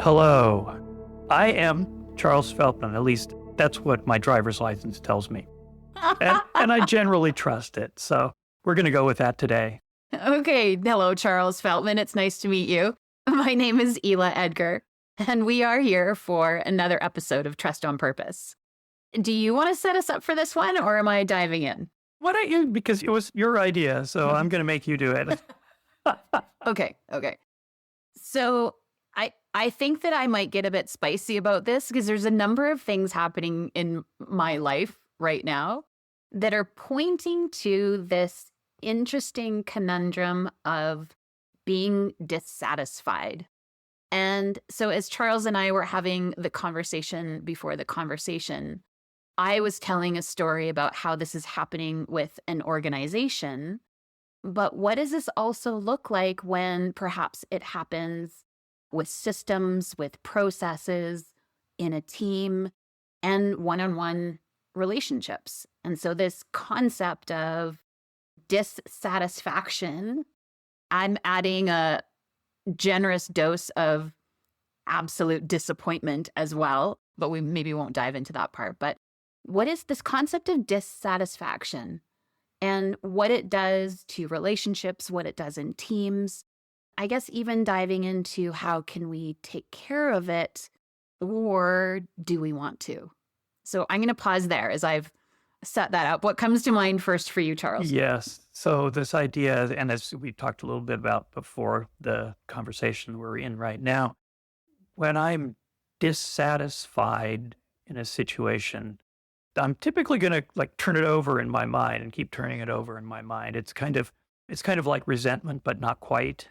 Hello. I am Charles Feltman. At least that's what my driver's license tells me. And I generally trust it. So we're going to go with that today. Okay. Hello, Charles Feltman. It's nice to meet you. My name is Ela Edgar, and we are here for another episode of Trust on Purpose. Do you want to set us up for this one, or am I diving in? Why don't you? Because it was your idea, so I'm going to make you do it. Okay. So I think that I might get a bit spicy about this because there's a number of things happening in my life right now that are pointing to this interesting conundrum of being dissatisfied. And so as Charles and I were having the conversation before the conversation, I was telling a story about how this is happening with an organization. But what does this also look like when perhaps it happens with systems, with processes, in a team, and one-on-one relationships? And so this concept of dissatisfaction, I'm adding a generous dose of absolute disappointment as well, but we maybe won't dive into that part. But what is this concept of dissatisfaction and what it does to relationships, what it does in teams? I guess even diving into how can we take care of it, or do we want to? So I'm going to pause there as I've set that up. What comes to mind first for you, Charles? Yes. So this idea, and as we talked a little bit about before the conversation we're in right now, when I'm dissatisfied in a situation, I'm typically going to turn it over in my mind and keep turning it over in my mind. It's kind of like resentment, but not quite.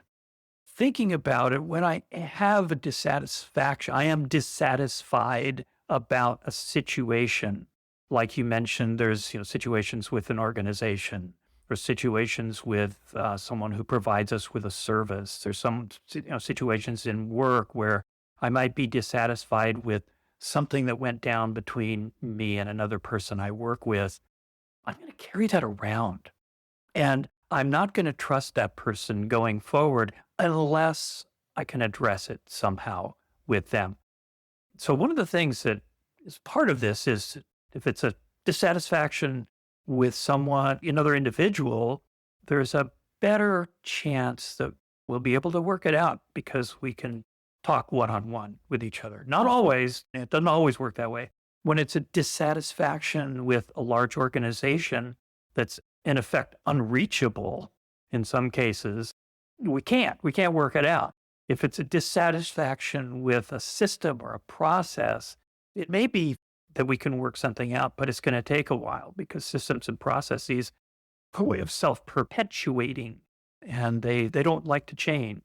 Thinking about it, when I have a dissatisfaction, I am dissatisfied about a situation. Like you mentioned, there's situations with an organization, or situations with someone who provides us with a service. There's some situations in work where I might be dissatisfied with something that went down between me and another person I work with. I'm going to carry that around, and I'm not going to trust that person going forward unless I can address it somehow with them. So one of the things that is part of this is if it's a dissatisfaction with someone, another individual, there's a better chance that we'll be able to work it out because we can talk one-on-one with each other. Not always. It doesn't always work that way. When it's a dissatisfaction with a large organization that's in effect unreachable in some cases, we can't work it out. If it's a dissatisfaction with a system or a process, it may be that we can work something out, but it's going to take a while because systems and processes are a way of self-perpetuating, and they don't like to change.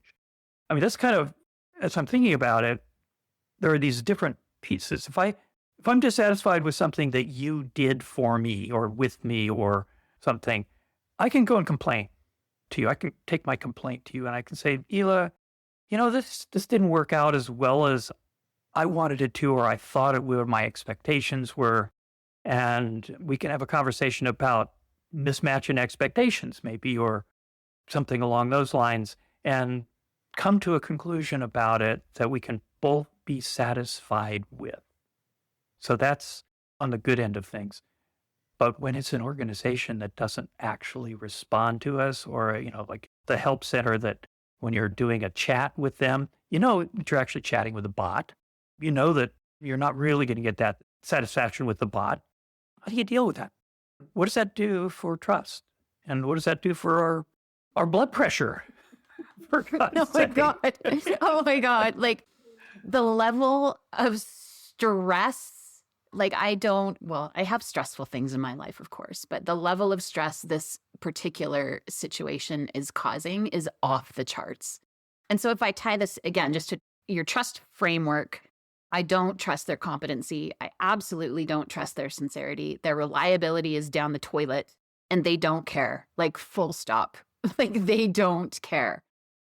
I mean, that's kind of, as I'm thinking about it, there are these different pieces. If I'm dissatisfied with something that you did for me or with me or something, I can go and complain to you. I can take my complaint to you and I can say, Ela, this didn't work out as well as I wanted it to, or I thought it would, my expectations were. And we can have a conversation about mismatch in expectations maybe, or something along those lines, and come to a conclusion about it that we can both be satisfied with. So that's on the good end of things. But when it's an organization that doesn't actually respond to us, or, like the help center, that when you're doing a chat with them, you're actually chatting with a bot. You know that you're not really going to get that satisfaction with the bot. How do you deal with that? What does that do for trust? And what does that do for our blood pressure? For God's sake. Oh my God. Like the level of stress. I have stressful things in my life, of course, but the level of stress this particular situation is causing is off the charts. And so if I tie this again, just to your trust framework, I don't trust their competency. I absolutely don't trust their sincerity. Their reliability is down the toilet and they don't care, full stop. They don't care.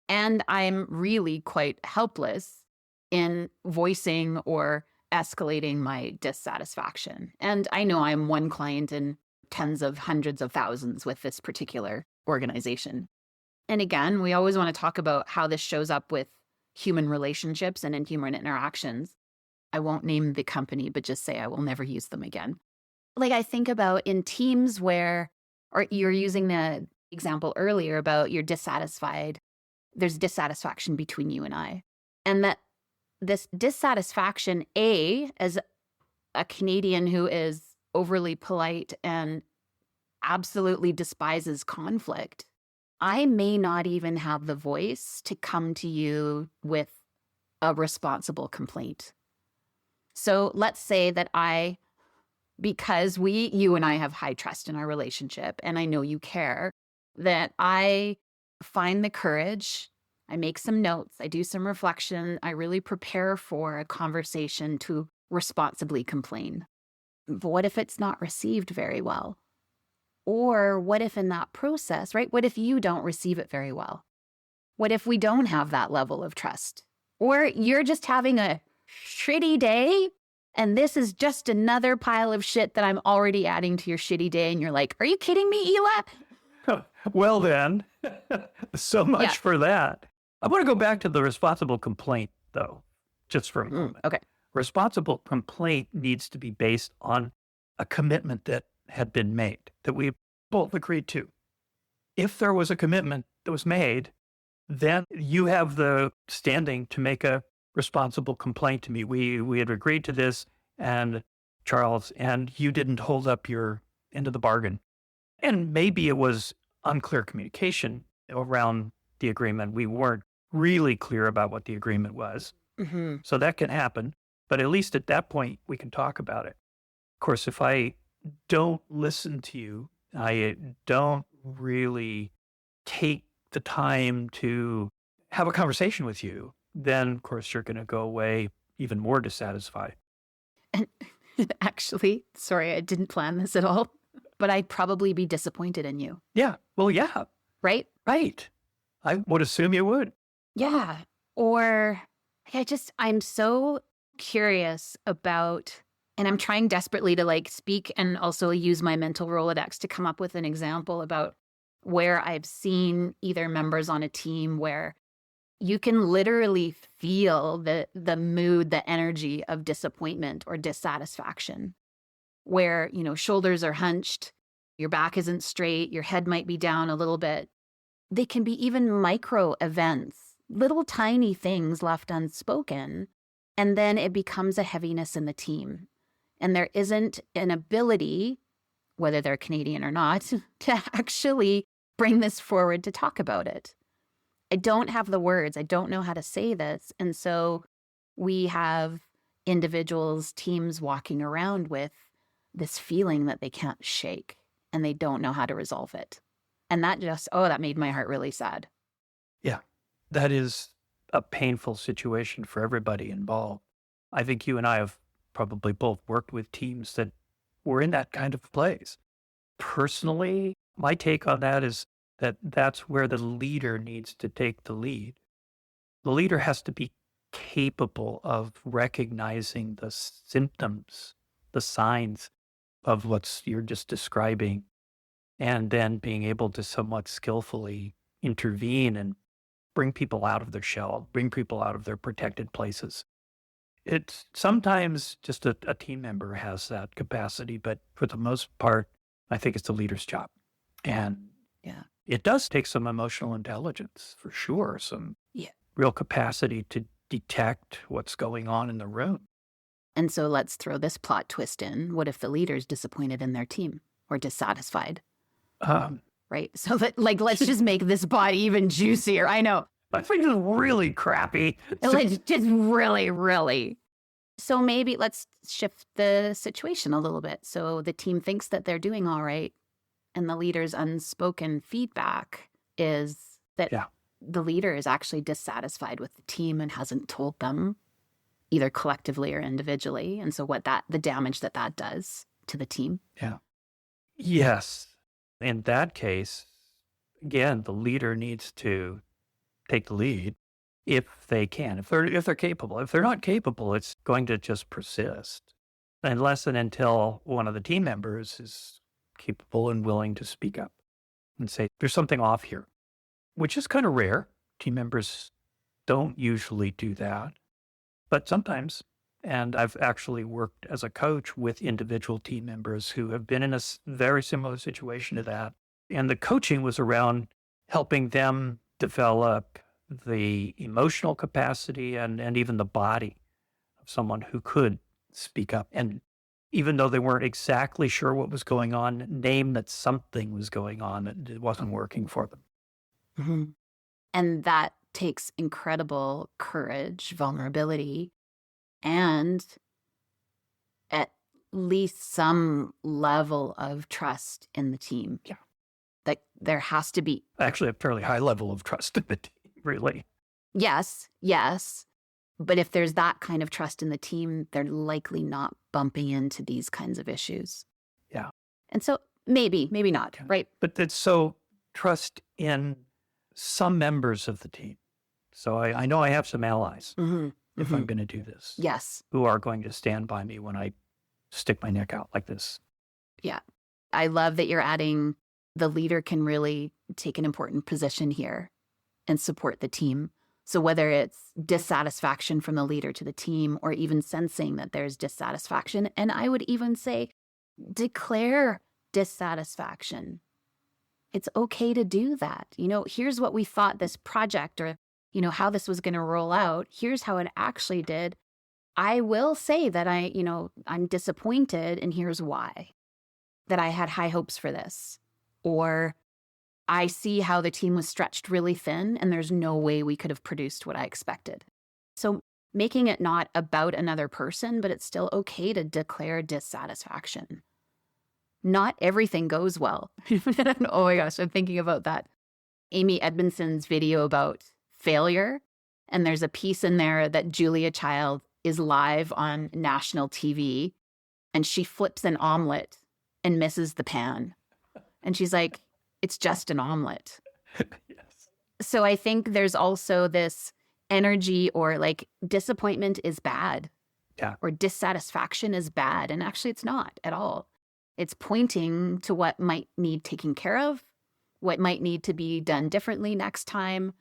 And I'm really quite helpless in voicing or escalating my dissatisfaction. And I know I'm one client in tens of hundreds of thousands with this particular organization. And again, we always want to talk about how this shows up with human relationships and in human interactions. I won't name the company, but just say I will never use them again. Like I think about in teams where, or you're using the example earlier about you're dissatisfied, there's dissatisfaction between you and I. And that this dissatisfaction, as a Canadian who is overly polite and absolutely despises conflict, I may not even have the voice to come to you with a responsible complaint. So let's say that because you and I have high trust in our relationship, and I know you care, that I find the courage, I make some notes, I do some reflection, I really prepare for a conversation to responsibly complain. But what if it's not received very well? Or what if in that process, right? What if you don't receive it very well? What if we don't have that level of trust? Or you're just having a shitty day and this is just another pile of shit that I'm already adding to your shitty day. And you're like, are you kidding me, Ela? Well, then, so much for that. I want to go back to the responsible complaint, though, just for a moment. Okay. Responsible complaint needs to be based on a commitment that had been made, that we both agreed to. If there was a commitment that was made, then you have the standing to make a responsible complaint to me. We had agreed to this, and Charles, and you didn't hold up your end of the bargain. And maybe it was unclear communication around the agreement. We weren't really clear about what the agreement was. Mm-hmm. So that can happen. But at least at that point, we can talk about it. Of course, if I don't listen to you, I don't really take the time to have a conversation with you, then, of course, you're going to go away even more dissatisfied. And actually, sorry, I didn't plan this at all, but I'd probably be disappointed in you. Yeah. Well, yeah. Right? Right. I would assume you would. Yeah. Or I'm so curious about, and I'm trying desperately to speak and also use my mental Rolodex to come up with an example about where I've seen either members on a team where you can literally feel the mood, the energy of disappointment or dissatisfaction, where, shoulders are hunched, your back isn't straight, your head might be down a little bit. They can be even micro events, little tiny things left unspoken, and then it becomes a heaviness in the team. And there isn't an ability, whether they're Canadian or not, to actually bring this forward to talk about it. I don't have the words. I don't know how to say this. And so we have individuals, teams walking around with this feeling that they can't shake and they don't know how to resolve it. And that that made my heart really sad. Yeah, that is a painful situation for everybody involved. I think you and I have probably both worked with teams that were in that kind of place. Personally, my take on that is that that's where the leader needs to take the lead. The leader has to be capable of recognizing the symptoms, the signs of what you're just describing, and then being able to somewhat skillfully intervene and bring people out of their shell, bring people out of their protected places. It's sometimes just a team member has that capacity, but for the most part, I think it's the leader's job. And it does take some emotional intelligence for sure, some real capacity to detect what's going on in the room. And so let's throw this plot twist in. What if the leader's disappointed in their team or dissatisfied? Right? So that, let's just make this body even juicier. I know. I think it's really crappy. It's just really, really. So maybe let's shift the situation a little bit. So the team thinks that they're doing all right. And the leader's unspoken feedback is that the leader is actually dissatisfied with the team and hasn't told them, either collectively or individually. And so the damage that does to the team. Yeah. Yes. In that case, again, the leader needs to take the lead if they can, if they're capable. If they're not capable, it's going to just persist unless and until one of the team members is capable and willing to speak up and say, there's something off here, which is kind of rare. Team members don't usually do that, but sometimes. And I've actually worked as a coach with individual team members who have been in a very similar situation to that. And the coaching was around helping them develop the emotional capacity and even the body of someone who could speak up. And even though they weren't exactly sure what was going on, name that something was going on that it wasn't working for them. Mhm. And that takes incredible courage, vulnerability, and at least some level of trust in the team. Yeah. Like there has to be. Actually, a fairly high level of trust in the team, really. Yes, yes. But if there's that kind of trust in the team, they're likely not bumping into these kinds of issues. Yeah. And so maybe not, Yeah. right? But that's so trust in some members of the team. So I know I have some allies if I'm going to do this. Yes. Who are going to stand by me when I stick my neck out like this. Yeah. I love that you're adding the leader can really take an important position here and support the team. So whether it's dissatisfaction from the leader to the team or even sensing that there's dissatisfaction, and I would even say declare dissatisfaction. It's okay to do that. Here's what we thought this project or, how this was going to roll out. Here's how it actually did. I will say that I'm disappointed and here's why. That I had high hopes for this. Or I see how the team was stretched really thin and there's no way we could have produced what I expected. So making it not about another person, but it's still okay to declare dissatisfaction. Not everything goes well. Oh my gosh, I'm thinking about that. Amy Edmondson's video about failure. And there's a piece in there that Julia Child is live on national TV and she flips an omelet and misses the pan. And she's like, it's just an omelet. Yes. So I think there's also this energy or like disappointment is bad. Yeah. Or dissatisfaction is bad. And actually it's not at all. It's pointing to what might need taken care of, what might need to be done differently next time,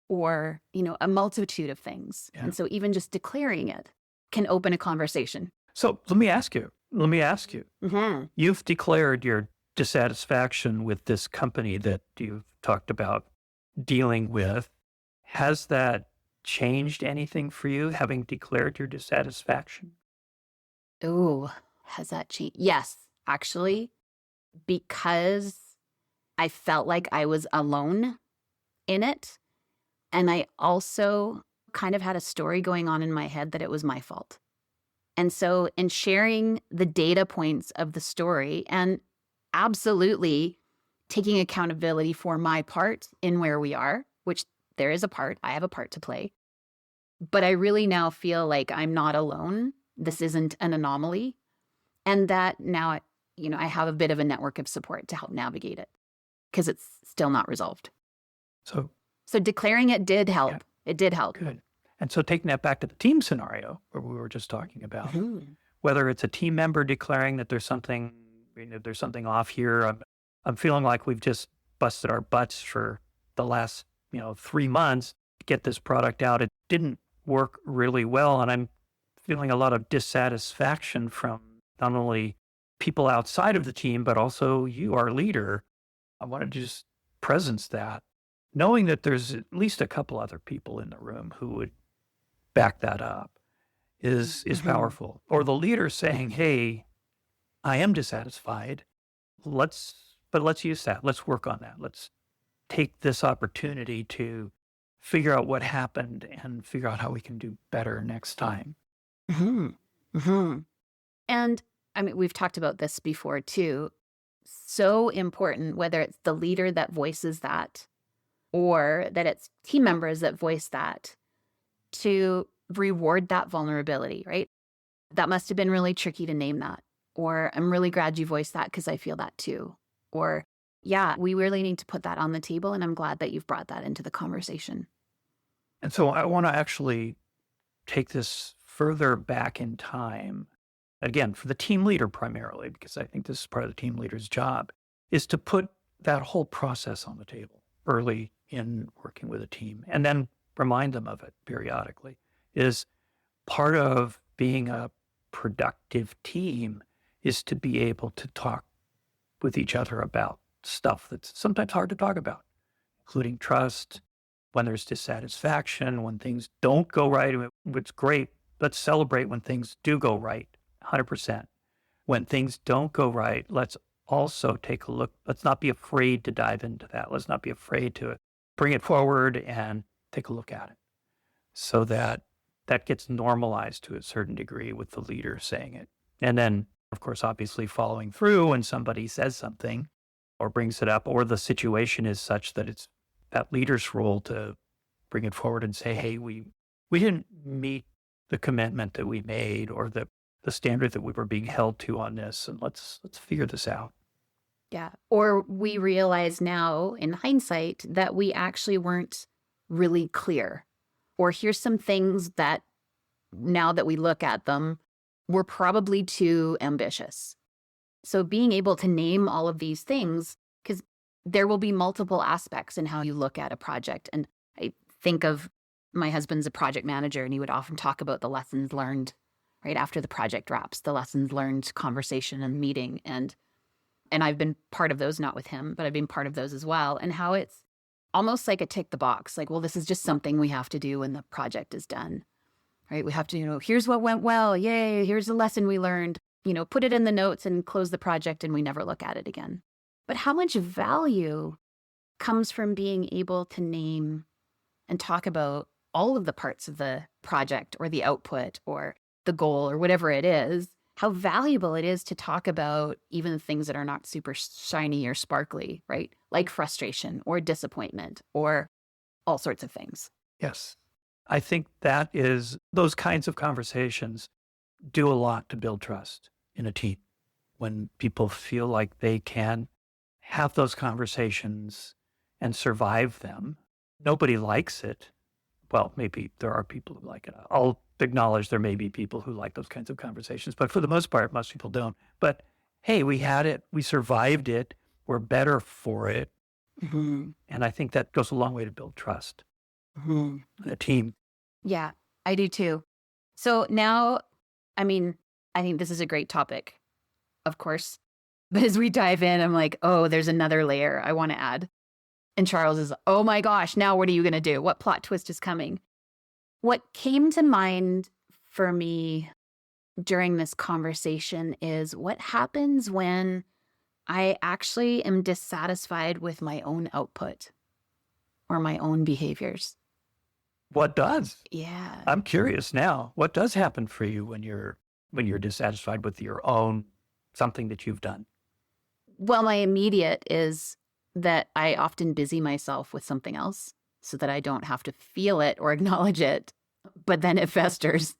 or, a multitude of things. Yeah. And so even just declaring it can open a conversation. So let me ask you, Mm-hmm. you've declared your dissatisfaction with this company that you've talked about dealing with. Has that changed anything for you, having declared your dissatisfaction? Oh, has that changed? Yes, actually, because I felt like I was alone in it. And I also kind of had a story going on in my head that it was my fault. And so in sharing the data points of the story and absolutely taking accountability for my part in where we are, which there is a part, I have a part to play. But I really now feel like I'm not alone. This isn't an anomaly. And that now, I have a bit of a network of support to help navigate it because it's still not resolved. So declaring it did help. Yeah. It did help. Good. And so taking that back to the team scenario where we were just talking about, whether it's a team member declaring that there's something off here, I'm feeling like we've just busted our butts for the last, 3 months to get this product out. It didn't work really well. And I'm feeling a lot of dissatisfaction from not only people outside of the team, but also you, our leader. I want to just presence that, knowing that there's at least a couple other people in the room who would back that up is powerful. Or the leader saying, hey, I am dissatisfied. Let's use that. Let's work on that. Let's take this opportunity to figure out what happened and figure out how we can do better next time. And we've talked about this before too. So important, whether it's the leader that voices that or that it's team members that voice that, to reward that vulnerability, right? That must have been really tricky to name that. Or I'm really glad you voiced that because I feel that too. Or yeah, we really need to put that on the table. And I'm glad that you've brought that into the conversation. And so I want to actually take this further back in time. Again, for the team leader primarily, because I think this is part of the team leader's job, is to put that whole process on the table early in working with a team. And then remind them of it periodically, is part of being a productive team is to be able to talk with each other about stuff that's sometimes hard to talk about, including trust, when there's dissatisfaction, when things don't go right. It's great. Let's celebrate when things do go right, 100%. When things don't go right, let's also take a look. Let's not be afraid to dive into that. Let's not be afraid to bring it forward and take a look at it so that that gets normalized to a certain degree with the leader saying it. And then, of course, obviously following through when somebody says something or brings it up, or the situation is such that it's that leader's role to bring it forward and say, hey, we didn't meet the commitment that we made or the standard that we were being held to on this, and let's figure this out. Yeah. Or we realize now in hindsight that we actually weren't really clear. Or here's some things that now that we look at them, we're probably too ambitious. So being able to name all of these things, because there will be multiple aspects in how you look at a project. And I think of my husband's a project manager, and he would often talk about the lessons learned right after the project wraps, the lessons learned conversation and meeting. And I've been part of those, not with him, but I've been part of those as well. And how it's almost like a tick the box, like, well, this is just something we have to do when the project is done, right? We have to, here's what went well. Yay. Here's the lesson we learned, put it in the notes and close the project, and we never look at it again. But how much value comes from being able to name and talk about all of the parts of the project or the output or the goal or whatever it is, how valuable it is to talk about even the things that are not super shiny or sparkly, right? Like frustration or disappointment or all sorts of things. Yes. I think that is, those kinds of conversations do a lot to build trust in a team. When people feel like they can have those conversations and survive them, nobody likes it. Well, maybe there are people who like it. I'll acknowledge there may be people who like those kinds of conversations, but for the most part, most people don't. But hey, we had it. We survived it. We're better for it. Mm-hmm. And I think that goes a long way to build trust in a team. Yeah, I do too. So now, I think this is a great topic, of course. But as we dive in, I'm like, oh, there's another layer I want to add. And Charles is, oh my gosh, now what are you going to do? What plot twist is coming? What came to mind for me during this conversation is what happens when I actually am dissatisfied with my own output or my own behaviors. What does? Yeah. I'm curious now. What does happen for you when you're dissatisfied with your own something that you've done? Well, my immediate is that I often busy myself with something else so that I don't have to feel it or acknowledge it, but then it festers.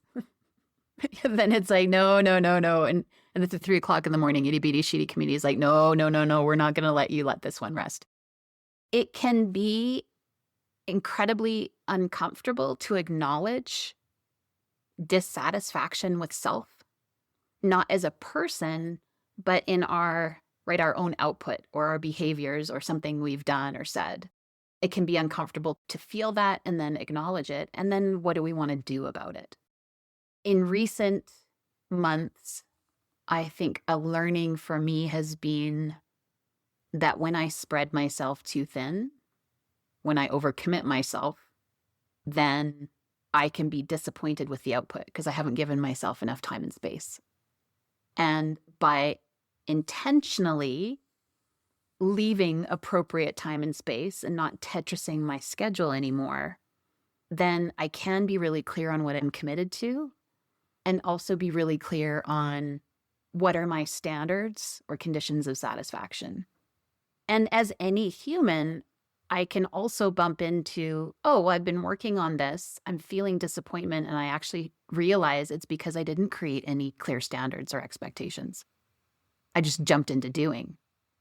Then it's like, no. And it's at 3:00 in the morning, itty bitty sheety committee is like, no, we're not going to let you let this one rest. It can be incredibly uncomfortable to acknowledge dissatisfaction with self, not as a person, but in our own output or our behaviors or something we've done or said. It can be uncomfortable to feel that and then acknowledge it. And then what do we want to do about it? In recent months, I think a learning for me has been that when I spread myself too thin, when I overcommit myself, then I can be disappointed with the output because I haven't given myself enough time and space. And by intentionally leaving appropriate time and space and not Tetrising my schedule anymore, then I can be really clear on what I'm committed to and also be really clear on what are my standards or conditions of satisfaction. And as any human, I can also bump into, oh, I've been working on this. I'm feeling disappointment. And I actually realize it's because I didn't create any clear standards or expectations. I just jumped into doing.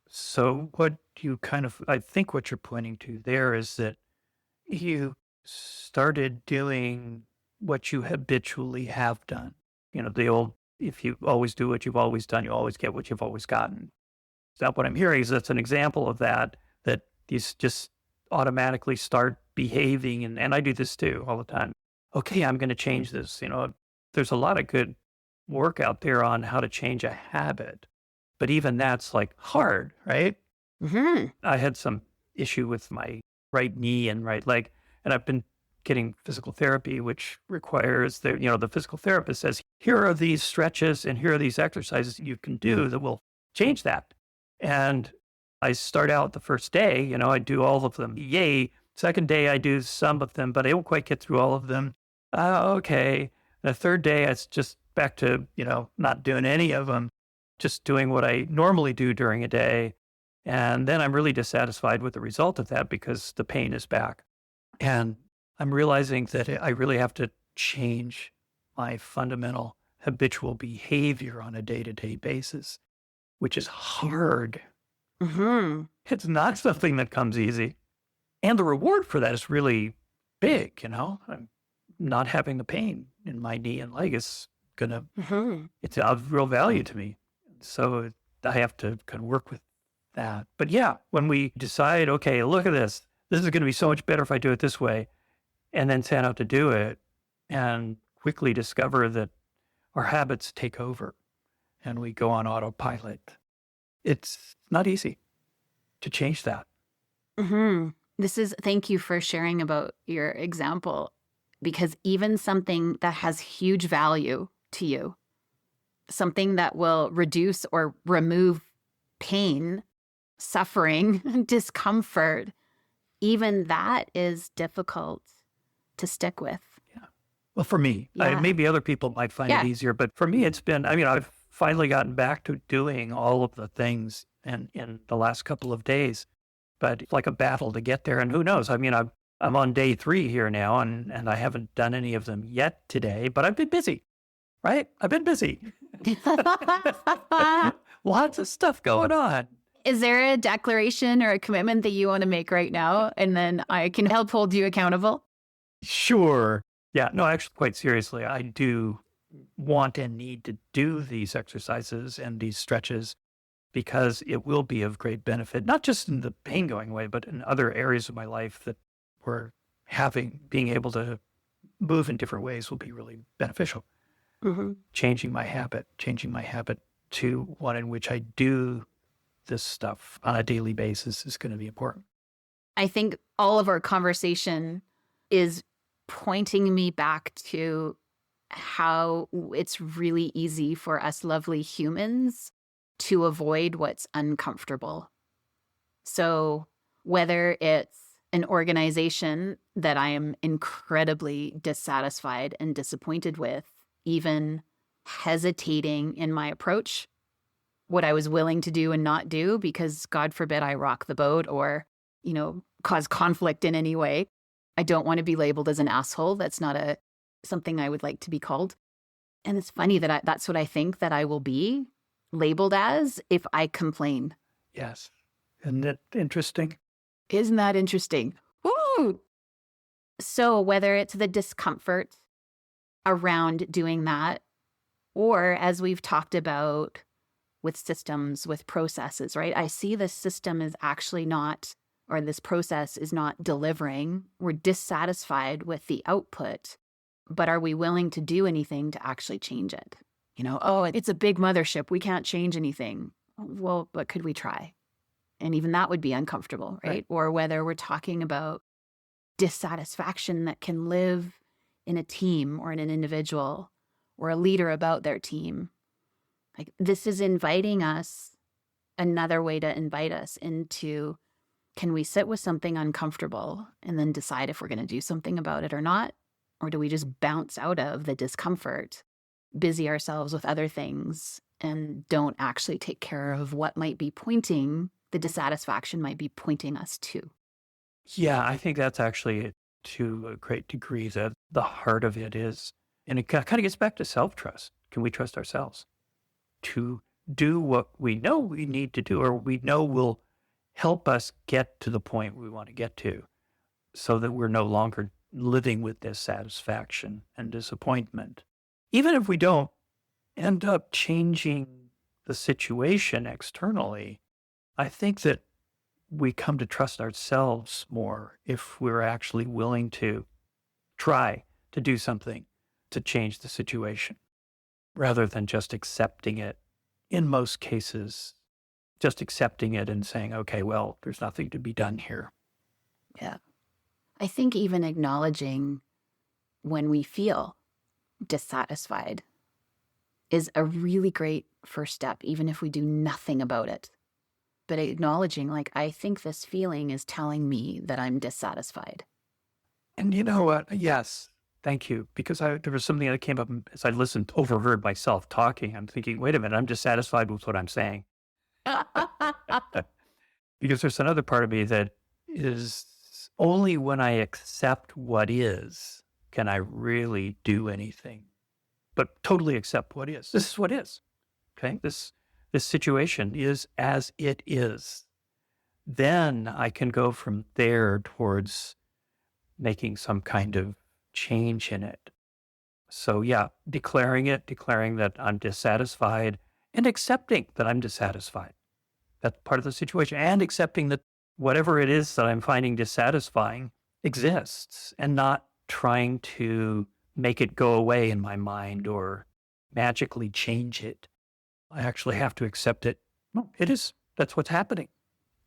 So what you I think what you're pointing to there is that you started doing what you habitually have done. The old, if you always do what you've always done, you always get what you've always gotten. Is that what I'm hearing? Is that's an example of that you just automatically start behaving. And I do this too all the time. Okay, I'm going to change this. There's a lot of good work out there on how to change a habit, but even that's like hard, right? Hmm. I had some issue with my right knee and right leg, and I've been getting physical therapy, which requires the physical therapist says, here are these stretches and here are these exercises you can do that will change that. And I start out the first day, I do all of them. Yay. Second day, I do some of them, but I don't quite get through all of them. Okay. The third day, it's just back to, not doing any of them, just doing what I normally do during a day. And then I'm really dissatisfied with the result of that because the pain is back. And I'm realizing that I really have to change my fundamental habitual behavior on a day-to-day basis, which is hard. Hmm. It's not something that comes easy. And the reward for that is really big, I'm not having the pain in my knee and leg is it's of real value to me. So I have to kind of work with that. But yeah, when we decide, okay, look at this is going to be so much better if I do it this way, and then set out to do it and quickly discover that our habits take over and we go on autopilot. It's not easy to change that. Hmm. Thank you for sharing about your example, because even something that has huge value to you, something that will reduce or remove pain, suffering, discomfort, even that is difficult to stick with. Yeah. Well, for me, Yeah. maybe other people might find it easier, but for me, it's been, I've finally gotten back to doing all of the things in the last couple of days, but it's like a battle to get there. And who knows? I'm on day 3 here now, and I haven't done any of them yet today, but I've been busy, right? I've been busy. Lots of stuff going on. Is there a declaration or a commitment that you want to make right now? And then I can help hold you accountable? Sure. Yeah, no, actually, quite seriously, I do want and need to do these exercises and these stretches because it will be of great benefit, not just in the pain going away, but in other areas of my life that we're being able to move in different ways will be really beneficial. Mm-hmm. Changing my habit to one in which I do this stuff on a daily basis is going to be important. I think all of our conversation is pointing me back to how it's really easy for us lovely humans to avoid what's uncomfortable. So whether it's an organization that I am incredibly dissatisfied and disappointed with, even hesitating in my approach, what I was willing to do and not do, because God forbid I rock the boat or, cause conflict in any way. I don't want to be labeled as an asshole. That's not something I would like to be called. And it's funny that that's what I think that I will be labeled as if I complain. Yes. Isn't it interesting? Isn't that interesting? Woo! So whether it's the discomfort around doing that, or as we've talked about with systems, with processes, right? I see this system is actually not, or this process is not delivering. We're dissatisfied with the output, but are we willing to do anything to actually change it? It's a big mothership. We can't change anything. Well, but could we try? And even that would be uncomfortable, right? Or whether we're talking about dissatisfaction that can live in a team or in an individual or a leader about their team. Like, this is inviting us, another way to invite us into, can we sit with something uncomfortable and then decide if we're going to do something about it or not? Or do we just bounce out of the discomfort, busy ourselves with other things, and don't actually take care of what might be pointing, the dissatisfaction might be pointing us to? Yeah, I think that's actually to a great degree that the heart of it is. And it kind of gets back to self-trust. Can we trust ourselves to do what we know we need to do, or we know will help us get to the point we want to get to, so that we're no longer living with dissatisfaction and disappointment? Even if we don't end up changing the situation externally, I think that we come to trust ourselves more if we're actually willing to try to do something to change the situation rather than just accepting it. In most cases, just accepting it and saying, okay, well, there's nothing to be done here. Yeah. I think even acknowledging when we feel dissatisfied is a really great first step, even if we do nothing about it. But acknowledging, like, I think this feeling is telling me that I'm dissatisfied. And you know what? Yes, thank you. Because there was something that came up as I listened, overheard myself talking. I'm thinking, wait a minute, I'm dissatisfied with what I'm saying. Because there's another part of me that is only when I accept what is can I really do anything, but totally accept what is. This is what is. Okay. This situation is as it is. Then I can go from there towards making some kind of change in it. So yeah, declaring that I'm dissatisfied and accepting that I'm dissatisfied. That's part of the situation, and accepting that whatever it is that I'm finding dissatisfying exists and not trying to make it go away in my mind or magically change it. I actually have to accept it. No, it is. That's what's happening.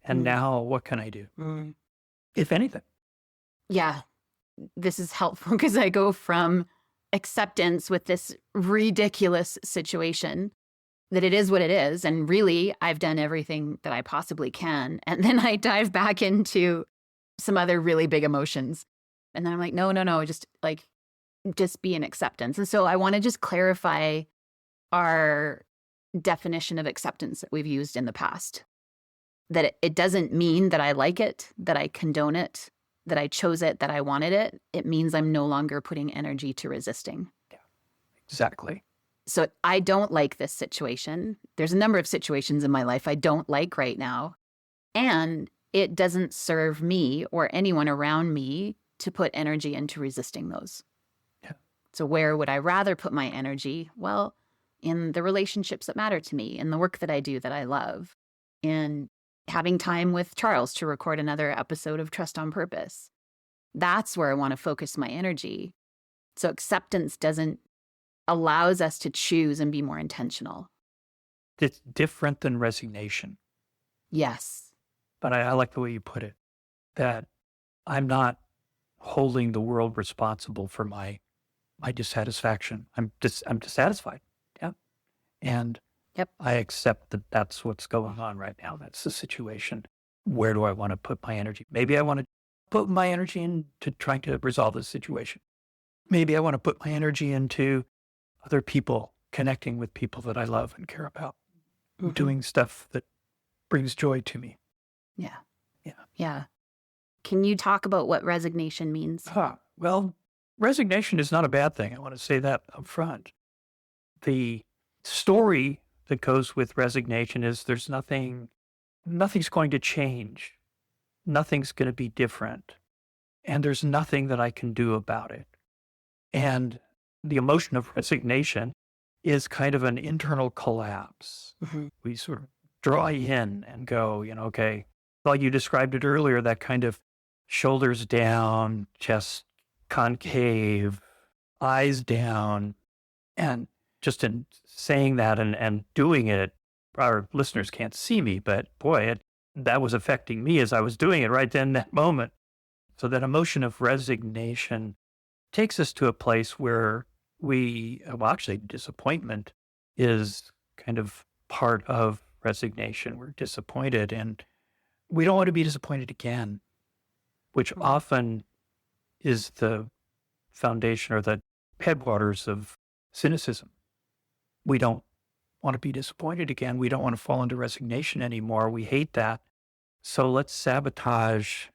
And now what can I do? If anything. Yeah, this is helpful because I go from acceptance with this ridiculous situation that it is what it is. And really, I've done everything that I possibly can. And then I dive back into some other really big emotions. And then I'm like, no, just be in acceptance. And so I want to just clarify our definition of acceptance that we've used in the past. That it doesn't mean that I like it, that I condone it, that I chose it, that I wanted it. It means I'm no longer putting energy to resisting. Yeah, exactly. So I don't like this situation. There's a number of situations in my life I don't like right now. And it doesn't serve me or anyone around me to put energy into resisting those. Yeah. So where would I rather put my energy? Well, in the relationships that matter to me, in the work that I do that I love, in having time with Charles to record another episode of Trust on Purpose. That's where I want to focus my energy. So acceptance allows us to choose and be more intentional. It's different than resignation. Yes. But I like the way you put it, that I'm not holding the world responsible for my dissatisfaction. I'm dissatisfied. Yeah. And Yep. I accept that that's what's going on right now. That's the situation. Where do I want to put my energy? Maybe I want to put my energy into trying to resolve this situation. Maybe I want to put my energy into other people, connecting with people that I love and care about, doing stuff that brings joy to me. Yeah. Yeah. Yeah. Can you talk about what resignation means? Well, resignation is not a bad thing. I want to say that up front. The story that goes with resignation is nothing's going to change. Nothing's going to be different. And there's nothing that I can do about it. And the emotion of resignation is kind of an internal collapse. We sort of draw in and go, okay, well, you described it earlier, that kind of shoulders down, chest concave, eyes down. And just in saying that and doing it, our listeners can't see me, but boy, that was affecting me as I was doing it right then, that moment. So that emotion of resignation takes us to a place where actually disappointment is kind of part of resignation. We're disappointed and we don't want to be disappointed again, which often is the foundation or the headwaters of cynicism. We don't want to be disappointed again. We don't want to fall into resignation anymore. We hate that. So let's sabotage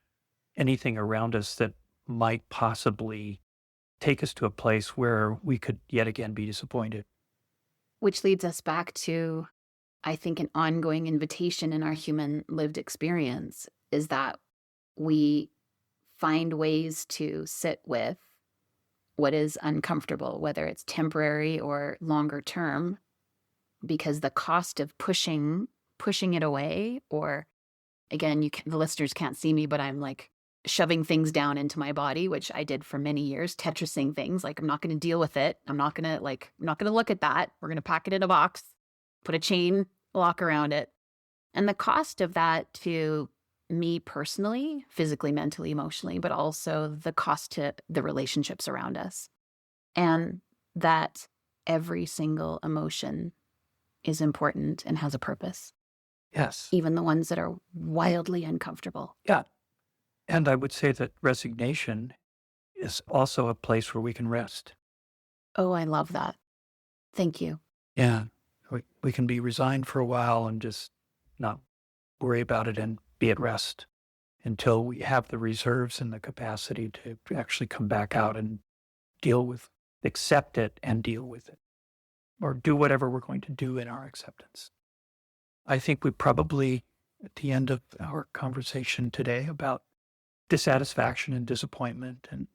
anything around us that might possibly take us to a place where we could yet again be disappointed. Which leads us back to, I think, an ongoing invitation in our human lived experience is that we find ways to sit with what is uncomfortable, whether it's temporary or longer term, because the cost of pushing it away or Again, the listeners can't see me, but I'm like shoving things down into my body, which I did for many years, Tetrising things. Like, I'm not going to deal with it. I'm not going to look at that. We're going to pack it in a box, put a chain lock around it. And the cost of that to me personally, physically, mentally, emotionally, but also the cost to the relationships around us. And that every single emotion is important and has a purpose, Yes. even the ones that are wildly uncomfortable. Yeah. And I would say that resignation is also a place where we can rest. Oh, I love that. Thank you. Yeah. We can be resigned for a while and just not worry about it and be at rest until we have the reserves and the capacity to actually come back out and accept it and deal with it, or do whatever we're going to do in our acceptance. I think we probably, at the end of our conversation today about dissatisfaction and disappointment, and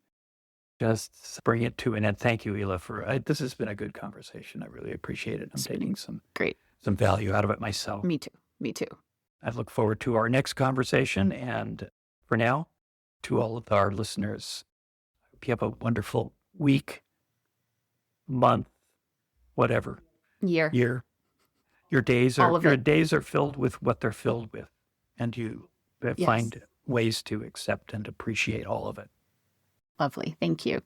just bring it to an end. Thank you, Ela, this has been a good conversation. I really appreciate it. I'm taking some value out of it myself. Me too. I look forward to our next conversation. And for now, to all of our listeners, I hope you have a wonderful week, month, whatever. Year. Your days are filled with what they're filled with. And you find ways to accept and appreciate all of it. Lovely. Thank you.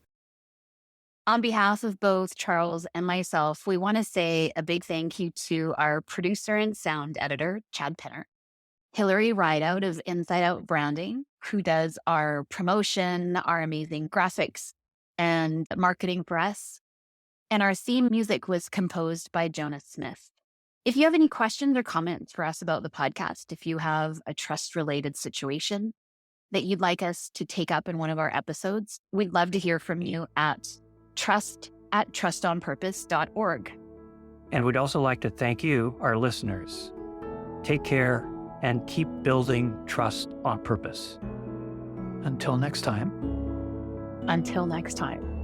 On behalf of both Charles and myself, we want to say a big thank you to our producer and sound editor, Chad Penner, Hillary Rideout of Inside Out Branding, who does our promotion, our amazing graphics, and marketing for us. And our theme music was composed by Jonas Smith. If you have any questions or comments for us about the podcast, if you have a trust-related situation that you'd like us to take up in one of our episodes, we'd love to hear from you at trust@trustonpurpose.org. And we'd also like to thank you, our listeners. Take care and keep building trust on purpose. Until next time. Until next time.